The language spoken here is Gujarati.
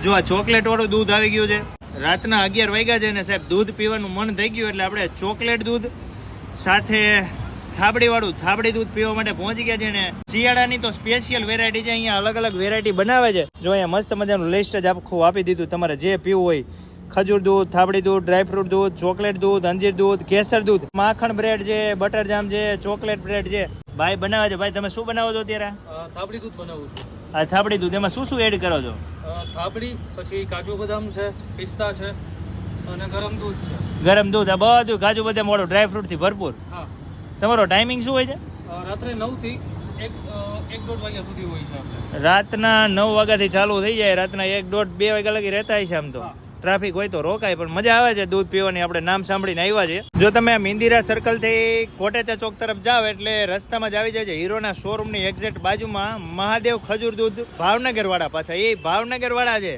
જો આ ચોકલેટ વાળું દૂધ આવી ગયું છે. રાતના 11 વાગ્યા છે ને સાહેબ દૂધ પીવાનું મન થઈ ગયું એટલે આપણે ચોકલેટ દૂધ સાથે થાબડી વાળું થાબડી દૂધ પીવા માટે પહોંચી ગયા છે ને શિયાળાની તો સ્પેશિયલ વેરાયટી છે. અહીંયા અલગ અલગ વેરાયટી બનાવે છે. જો અહીંયા મસ્ત મજાનું લિસ્ટ જ આખું આપી દીધું. તમારે જે પીવું હોય ખજૂર દૂધ, થાબડી દૂધ, ડ્રાયફ્રૂટ દૂધ, ચોકલેટ દૂધ, અંજીર દૂધ, કેસર દૂધ, માખણ બ્રેડ છે, બટર જામ છે, ચોકલેટ બ્રેડ છે. ભાઈ બનાવે છે. ભાઈ તમે શું બનાવો છો અત્યારે? થાબડી દૂધ બનાવું છું. આ થાબડી દૂધ એમાં શું શું એડ કરો છો? થાબડી, પછી કાજુ બદામ છે, પિસ્તા છે અને ગરમ દૂધ છે. ગરમ દૂધ, આ બધું કાજુ બદામ વાળું ડ્રાયફ્રૂટ થી ભરપૂર. હા. તમારો ટાઈમિંગ શું હોય છે? રાત્રે 9 થી 1-1.5 વાગ્યા સુધી હોય છે આપણે. રાતના 9 વાગ્યાથી ચાલુ થઈ જાય, રાતના 1-1.5-2 વાગ્યા લગી રહેતા છે. આમ તો ટ્રાફિક હોય તો રોકાય, પણ મજા આવે છે દૂધ પીવાની. આપણે નામ સાંભળીને આવ્યા છે. જો તમે મિંદિરા સર્કલ થી કોટેચા ચોક તરફ જાવ એટલે રસ્તામાં જ આવી જાય છે હીરોના શોરૂમ ની એક્ઝેક્ટ બાજુમાં મહાદેવ ખજૂર દૂધ ભાવનગર વાળા. પાછા એ ભાવનગર વાળા છે.